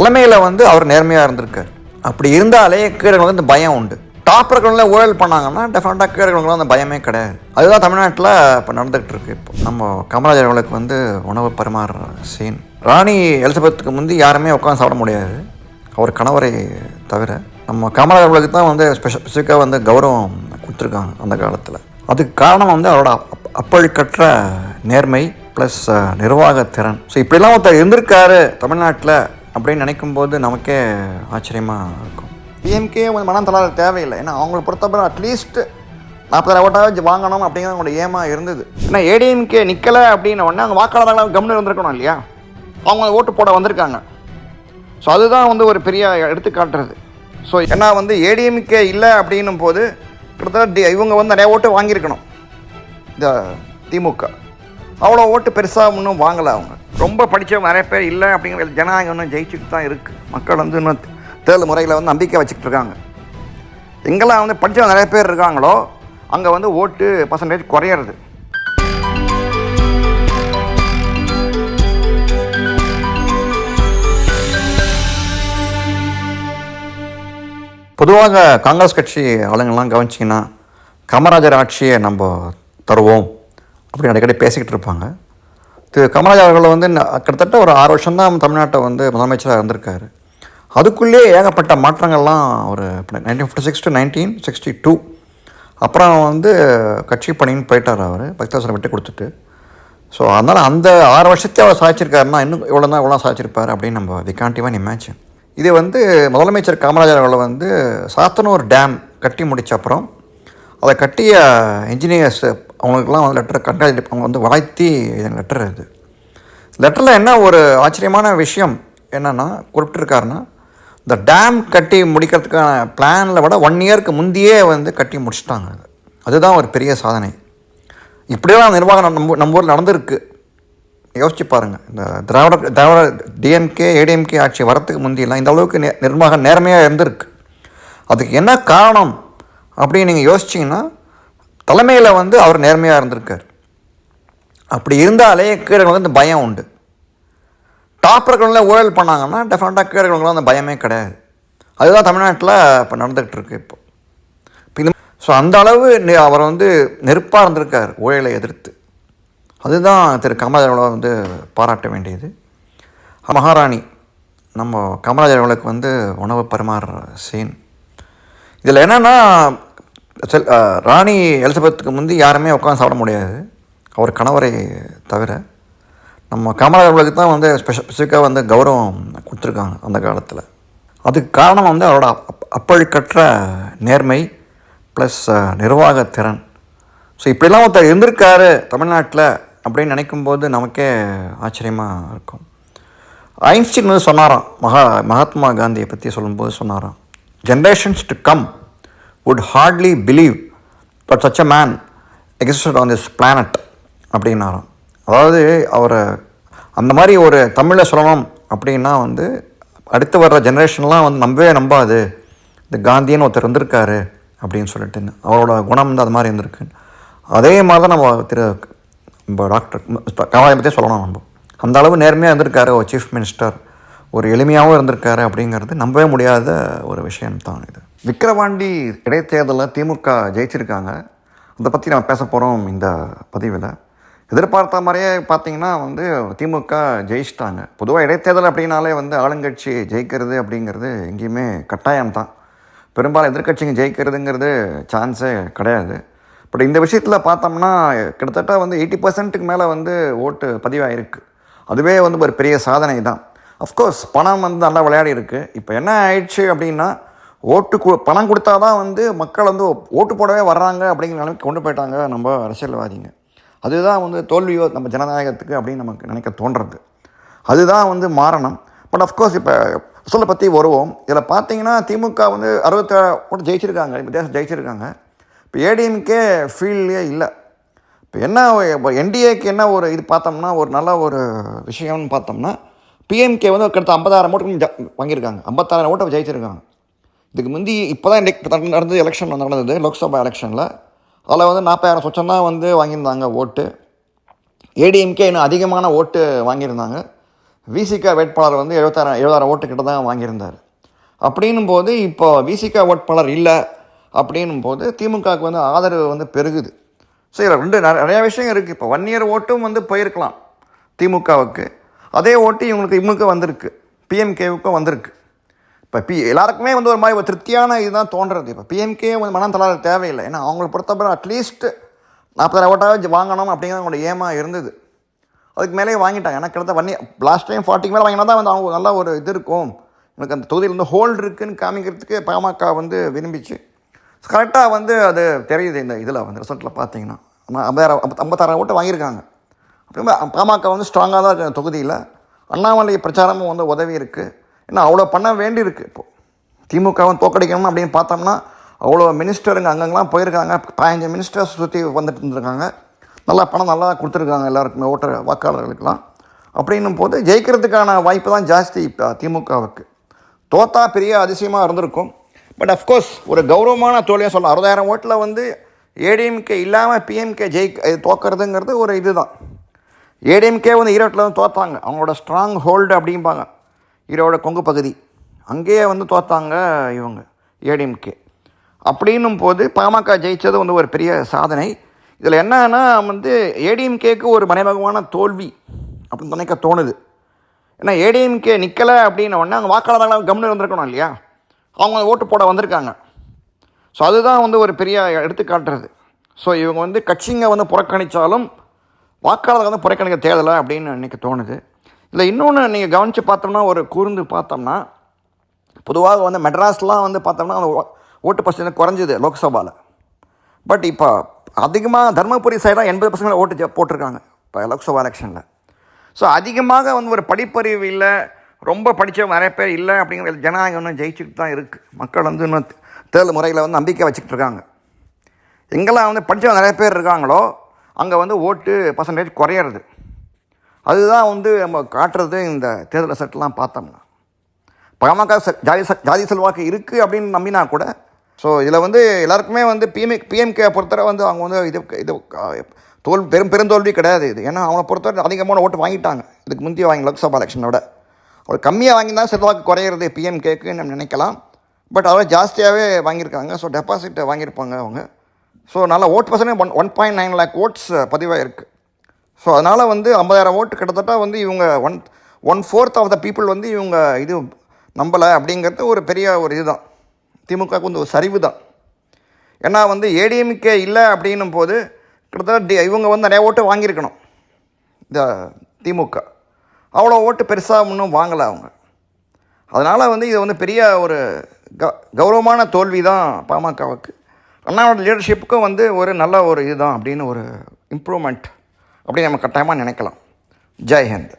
தலைமையில் வந்து அவர் நேர்மையாக இருந்திருக்கார். அப்படி இருந்தாலே கீழே வந்து பயம் உண்டு. டாப் இருக்கிறவங்கள ஊழல் பண்ணாங்கன்னா டெஃபினட்டாக கீழே இருக்கிறவங்களும் அந்த பயமே கிடையாது. அதுதான் தமிழ்நாட்டில் இப்போ நடந்துகிட்டு இருக்கு. இப்போ நம்ம காமராஜர் அவர்களுக்கு வந்து உணவு பரிமாறுற சீன், ராணி எலிசபெத்துக்கு முந்தி யாருமே உட்காந்து சாப்பிட முடியாது, அவர் கணவரை தவிர. நம்ம காமராஜர் அவர்களுக்கு தான் வந்து ஸ்பெசிஃபிக்காக வந்து கௌரவம் கொடுத்துருக்காங்க அந்த காலத்தில். அதுக்கு காரணம் வந்து அவரோட அப்பழுக்கற்ற நேர்மை ப்ளஸ் நிர்வாகத்திறன். ஸோ இப்படிலாம் ஒருத்தர் இருந்திருக்காரு தமிழ்நாட்டில் அப்படின்னு நினைக்கும்போது நமக்கே ஆச்சரியமாக இருக்கும். பிஎம்கே கொஞ்சம் மனம் தளர தேவையில்லை. ஏன்னா அவங்களை பொறுத்தவரை அட்லீஸ்ட் 40,000 ஓட்டாவது வாங்கணும் அப்படிங்கிறது அவங்களோட ஏமாக இருந்தது. ஏன்னா ஏடிஎம்கே நிற்கலை அப்படின்ன உடனே அவங்க வாக்காளர்களாக கவனம் இருந்திருக்கணும் இல்லையா? அவங்க ஓட்டு போட வந்திருக்காங்க. ஸோ அதுதான் வந்து ஒரு பெரிய எடுத்துக்காட்டுறது. ஸோ ஏன்னா வந்து ஏடிஎம்கே இல்லை அப்படின்னும் போது கிட்டத்தட்ட இவங்க வந்து நிறைய ஓட்டு வாங்கியிருக்கணும். இந்த திமுக அவ்வளோ ஓட்டு பெருசாக இன்னும் வாங்கலை. அவங்க ரொம்ப படித்தவங்க நிறைய பேர் இல்லை அப்படிங்கிற ஜனநாயகம் இன்னும் ஜெயிச்சுட்டு தான் இருக்குது. மக்கள் வந்து இன்னும் தேர்தல் முறையில் வந்து நம்பிக்கை வச்சுக்கிட்டு இருக்காங்க. எங்கெல்லாம் வந்து படித்தவங்க நிறைய பேர் இருக்காங்களோ அங்கே வந்து ஓட்டு பர்சன்டேஜ் குறையிறது. பொதுவாக காங்கிரஸ் கட்சி ஆளுங்கள்லாம் கவனிச்சிங்கன்னா காமராஜர் ஆட்சியை நம்ம தருவோம் அப்படின்னு அடிக்கடி பேசிக்கிட்டு இருப்பாங்க. காமராஜர் அவர்கள் வந்து கிட்டத்தட்ட ஒரு 6 வருஷம்தான் தமிழ்நாட்டை வந்து முதலமைச்சராக இருந்திருக்காரு. அதுக்குள்ளேயே ஏகப்பட்ட மாற்றங்கள்லாம் ஒரு 1956 to 1962 அப்புறம் வந்து கட்சி பணின்னு போயிட்டார். அவர் பக்தாசனை விட்டு கொடுத்துட்டு. ஸோ அதனால் அந்த 6 வருஷத்தை அவர் சாதிச்சிருக்காருன்னா இன்னும் எவ்வளோ சாதிச்சிருப்பார் அப்படின்னு நம்ம வி கான்ட் ஈவன் இமேஜின். இது வந்து முதலமைச்சர் காமராஜர் அவர்களை வந்து சாத்தனூர் டேம் கட்டி முடித்த அப்புறம் அதை கட்டிய இன்ஜினியர்ஸ் அவங்களுக்கெல்லாம் வந்து லெட்டர் கண்டாஜி அவங்க வந்து வாழ்த்தி லெட்டர். இது லெட்டரில் என்ன ஒரு ஆச்சரியமான விஷயம் என்னென்னா குறிப்பிட்டிருக்காருன்னா, இந்த டேம் கட்டி முடிக்கிறதுக்கான பிளானில் விட 1 இயருக்கு முந்தையே வந்து கட்டி முடிச்சிட்டாங்க. அதுதான் ஒரு பெரிய சாதனை. இப்படியெல்லாம் நிர்வாகம் நம்ம ஊரில் நடந்திருக்கு. யோசிச்சு பாருங்கள். இந்த திராவிட டிஎம்கே ஏடிஎம்கே ஆட்சி வரத்துக்கு முந்தியெல்லாம் இந்த அளவுக்கு நிர்வாகம் நேர்மையாக இருந்திருக்கு. அதுக்கு என்ன காரணம் அப்படின்னு நீங்கள் யோசிச்சிங்கன்னா தலைமையில் வந்து அவர் நேர்மையாக இருந்திருக்கார். அப்படி இருந்தாலே கீழே வந்து பயம் உண்டு. டாப் இருக்கிறவங்கள ஊழல் பண்ணாங்கன்னா டெஃபினட்டாக கீழே இருக்கிறவங்களும் அந்த பயமே கிடையாது. அதுதான் தமிழ்நாட்டில் இப்போ நடந்துகிட்டு இருக்கு. இப்போ இந்த ஸோ அந்த அளவு அவர் வந்து நெருப்பாக இருந்திருக்கார் ஊழலை எதிர்த்து. அதுதான் திரு காமராஜர் வந்து பாராட்ட வேண்டியது. மகாராணி நம்ம காமராஜர் அவர்களுக்கு வந்து உணவு பரிமாறுற சீன், இதில் என்னென்னா ராணி எலிசபெத்துக்கு முந்தி யாருமே உட்காந்து சாப்பிட முடியாது, அவர் கணவரை தவிர. நம்ம காமராஜர் அவர்களுக்கு தான் வந்து ஸ்பெசிஃபிக்காக வந்து கௌரவம் கொடுத்துருக்காங்க அந்த காலத்தில். அதுக்கு காரணம் வந்து அவரோட அப்பழுக்கற்ற நேர்மை ப்ளஸ் நிர்வாகத்திறன். ஸோ இப்படிலாம் ஒருத்தர் இருந்திருக்காரு தமிழ்நாட்டில் அப்படின்னு நினைக்கும்போது நமக்கே ஆச்சரியமாக இருக்கும். ஐன்ஸ்டீன் வந்து சொன்னாராம், மகாத்மா காந்தியை பற்றி சொல்லும்போது சொன்னாராம், generations to come would hardly believe that such a man existed on this planet அப்படின்னாராம். அதாவது அவர் அந்த மாதிரி ஒரு தமிழில் சொல்லணும் அப்படின்னா வந்து அடுத்து வர்ற ஜென்ரேஷன்லாம் வந்து நம்பாது இந்த காந்தின்னு ஒருத்தர் இருந்திருக்காரு அப்படின்னு சொல்லிட்டு. அவரோட குணம் வந்து அது மாதிரி இருந்திருக்கு. அதே மாதிரி தான் நம்ம டாக்டர் காமராஜர் பற்றியே சொல்லணும். நம்ம அந்த அளவு நேர்மையாக இருந்திருக்காரு ஒரு சீஃப் மினிஸ்டர், ஒரு எளிமையாகவும் இருந்திருக்காரு அப்படிங்கிறது நம்பவே முடியாத ஒரு விஷயம்தான் இது. விக்கிரவாண்டி இடைத்தேர்தலில் திமுக ஜெயிச்சிருக்காங்க. அதை பற்றி நம்ம பேச போகிறோம் இந்த பதிவில். எதிர்பார்த்த மாதிரியே பார்த்திங்கன்னா வந்து திமுக ஜெயிச்சிட்டாங்க. பொதுவாக இடைத்தேர்தல் அப்படின்னாலே வந்து ஆளுங்கட்சி ஜெயிக்கிறது அப்படிங்கிறது எங்கேயுமே கட்டாயம்தான். பெரும்பாலும் எதிர்கட்சிங்க ஜெயிக்கிறதுங்கிறது சான்ஸே கிடையாது. பட் இந்த விஷயத்தில் பார்த்தோம்னா கிட்டத்தட்ட வந்து 80% மேலே வந்து ஓட்டு பதிவாகிருக்கு. அதுவே வந்து ஒரு பெரிய சாதனை தான். அஃப்கோர்ஸ் பணம் வந்து நல்லா விளையாடி இருக்குது. இப்போ என்ன ஆயிடுச்சு அப்படின்னா பணம் கொடுத்தா தான் வந்து மக்கள் வந்து ஓட்டு போடவே வர்றாங்க அப்படிங்கிற நிலைமைக்கு கொண்டு போயிட்டாங்க நம்ம அரசியல்வாதிங்க. அதுதான் வந்து தோல்வியோ நம்ம ஜனநாயகத்துக்கு அப்படின்னு நமக்கு நினைக்க தோன்றுறது. அதுதான் வந்து மாறணும். பட் அஃப்கோர்ஸ் இப்போ சொல்ல பற்றி வருவோம். இதில் பார்த்தீங்கன்னா திமுக வந்து 67 ஓட்டு ஜெயிச்சிருக்காங்க, இப்போ தேசம் ஜெயிச்சிருக்காங்க. இப்போ ஏடிஎம்கே ஃபீல்ட்லேயே இல்லை. இப்போ என்ன என்டிஏக்கு என்ன ஒரு இது பார்த்தோம்னா ஒரு நல்ல ஒரு விஷயம்னு பார்த்தோம்னா பிஎம்கே வந்து கிட்டத்தட்ட 50,000 ஓட்டு வாங்கியிருக்காங்க, 56,000 ஓட்டை ஜெயிச்சிருக்காங்க. இதுக்கு முந்தி இப்போ தான் நடந்தது எலெக்ஷன் நடந்தது, லோக்சபா எலெக்ஷனில். அதில் வந்து 40,000 சொச்சம் தான் வந்து வாங்கியிருந்தாங்க ஓட்டு. ஏடிஎம்கே இன்னும் அதிகமான ஓட்டு வாங்கியிருந்தாங்க. விசிக வேட்பாளர் வந்து 70,000 ஓட்டு கிட்ட தான் வாங்கியிருந்தார். அப்படின்னும் போது இப்போ விசிக வேட்பாளர் இல்லை அப்படின்னும் போது திமுகவுக்கு வந்து ஆதரவு வந்து பெருகுது. ஸோ இதில் நிறையா விஷயம் இருக்குது. இப்போ 1 இயர் ஓட்டும் வந்து போயிருக்கலாம் திமுகவுக்கு, அதே ஓட்டு இவங்களுக்கு வந்திருக்கு, பிஎம்கேவுக்கும் வந்திருக்கு. இப்போ எல்லாருக்குமே வந்து ஒரு மாதிரி ஒரு திருப்தியான இதுதான் தோன்றுறது. இப்போ பிஎம்கே வந்து மனம் தளர தேவையில்லை. ஏன்னா அவங்கள பொறுத்தப்பறம் அட்லீஸ்ட் 40,000 ஓட்டாவது வாங்கணும் அப்படிங்கிறது அவங்களோட ஏமா இருந்தது. அதுக்கு மேலே வாங்கிட்டாங்க. ஏன்னா கிட்டத்தட்ட லாஸ்ட் டைம் 40 மேலே வாங்கினா தான் வந்து அவங்க நல்லா ஒரு இது இருக்கும், எனக்கு அந்த தொகுதியில் வந்து ஹோல்டு இருக்குதுன்னு காமிக்கிறதுக்கு பாமக வந்து விரும்பிச்சு. கரெக்டாக வந்து அது தெரியுது. இந்த இதில் வந்து ரிசல்ட்டில் பார்த்தீங்கன்னா 56,000 ஓட்டு வாங்கியிருக்காங்க. அப்படியே பாமக வந்து ஸ்ட்ராங்காக தான் இருக்குது தொகுதியில். அண்ணாமலை பிரச்சாரமும் வந்து உதவி இருக்குது. ஏன்னா அவ்வளோ பண்ண வேண்டியிருக்கு. இப்போது திமுகவை தோக்கடிக்கணும் அப்படின்னு பார்த்தோம்னா அவ்வளோ மினிஸ்டருங்க அங்கங்கெல்லாம் போயிருக்காங்க. 15 மினிஸ்டர்ஸ் சுற்றி வந்துட்டு இருந்திருக்காங்க. நல்லா பணம் நல்லா கொடுத்துருக்காங்க எல்லாருக்குமே, வாக்காளர்களுக்கெல்லாம். அப்படின்னும் போது ஜெயிக்கிறதுக்கான வாய்ப்பு தான் ஜாஸ்தி இப்போ திமுகவுக்கு. தோத்தா பெரிய அதிசயமாக இருந்திருக்கும். பட் அஃப்கோர்ஸ் ஒரு கௌரவமான தோல்வியாக சொல்லலாம். 60,000 ஓட்டில் வந்து ஏடிஎம்கே இல்லாமல் பிஎம்கே தோக்கிறதுங்கிறது ஒரு இது தான். ஏடிஎம்கே வந்து ஈரோட்டில் வந்து தோற்றாங்க. அவங்களோட ஸ்ட்ராங் ஹோல்டு அப்படிம்பாங்க, ஈரோட கொங்கு பகுதி, அங்கேயே வந்து தோற்றாங்க இவங்க ஏடிஎம்கே. அப்படின்னும் போது பாமக ஜெயித்தது வந்து ஒரு பெரிய சாதனை. இதில் என்னன்னா வந்து ஏடிஎம்கேக்கு ஒரு மறைமுகமான தோல்வி அப்படின்னு நினைக்க தோணுது. ஏன்னா ஏடிஎம்கே நிற்கலை அப்படின்ன உடனே அவங்க வாக்காளர்களாக கவனம் இருந்திருக்கணும் இல்லையா, அவங்க ஓட்டு போட வந்திருக்காங்க. ஸோ அதுதான் வந்து ஒரு பெரிய எடுத்துக்காட்டுறது. ஸோ இவங்க வந்து கட்சிங்க வந்து புறக்கணித்தாலும் வாக்காளர்கள் வந்து புறக்கணிக்க தேவையில்லை அப்படின்னு நினைக்க தோணுது. இல்லை இன்னொன்று நீங்கள் கவனித்து பார்த்தோம்னா, ஒரு கூர்ந்து பார்த்தோம்னா, பொதுவாக வந்து மெட்ராஸ்லாம் வந்து பார்த்தோம்னா அந்த ஓட்டு பர்சன்டேஜ் குறைஞ்சிது லோக்சபாவில். பட் இப்போ அதிகமாக தருமபுரி சைடாக 80% ஓட்டு போட்டிருக்காங்க இப்போ லோக்சபா எலெக்ஷனில். ஸோ அதிகமாக வந்து ஒரு படிப்பறிவு இல்லை, ரொம்ப படித்தவங்க நிறைய பேர் இல்லை அப்படிங்கிற ஜனநாயகம் இன்னும் ஜெயிச்சுட்டு தான் இருக்குது. மக்கள் வந்து இன்னும் தேர்தல் முறையில் வந்து நம்பிக்கை வச்சுக்கிட்டு இருக்காங்க. எங்கெல்லாம் வந்து படித்தவங்க நிறைய பேர் இருக்காங்களோ அங்கே வந்து ஓட்டு பர்சன்டேஜ் குறையிறது. அதுதான் வந்து நம்ம காட்டுறது இந்த தேர்தல் ரிசல்ட்லாம் பார்த்தோம்னா. பாமக ஜாதி செல்வாக்கு இருக்குது அப்படின்னு நம்பினா கூட, ஸோ இதில் வந்து எல்லாருக்குமே வந்து பிஎம்கே பொறுத்தவரை வந்து அவங்க வந்து இது பெருந்தோல்வி கிடையாது இது. ஏன்னா அவங்கள பொறுத்தவரை அதிகமான ஓட்டு வாங்கிட்டாங்க இதுக்கு முந்தைய வாங்கி லோக்சபா எலெக்ஷனோட. அவர் கம்மியாக வாங்கியிருந்தால் செல்வாக்கு குறையிறது பிஎம்கேக்கு நம்ம நினைக்கலாம். பட் அவர் ஜாஸ்தியாகவே வாங்கியிருக்காங்க. ஸோ டெபாசிட் வாங்கியிருப்பாங்க அவங்க. ஸோ நல்லா ஓட்டு பர்சன்டேஜ் 1.9 lakh ஓட்ஸ் பதிவாயிருக்கு. ஸோ அதனால் வந்து 50,000 ஓட்டு கிட்டத்தட்ட வந்து இவங்க 1/4 ஆஃப் த பீப்புள் வந்து இவங்க இது நம்பலை அப்படிங்கிறது ஒரு பெரிய ஒரு இதுதான். திமுகவுக்கு வந்து ஒரு சரிவு தான். ஏன்னா வந்து ஏடிஎம்கே இல்லை அப்படின்னும் போது கிட்டத்தட்ட இவங்க வந்து நிறையா ஓட்டு வாங்கியிருக்கணும். இந்த திமுக அவ்வளோ ஓட்டு பெருசாக இன்னும் வாங்கலை அவங்க. அதனால் வந்து இது வந்து பெரிய ஒரு கௌரவமான தோல்வி தான் பாமகவுக்கு. அண்ணாவோட லீடர்ஷிப்புக்கும் வந்து ஒரு நல்ல ஒரு இதுதான் அப்படின்னு ஒரு இம்ப்ரூவ்மெண்ட் அப்படின்னு நம்ம கட்டாயமாக நினைக்கலாம். ஜெய் ஹிந்த்.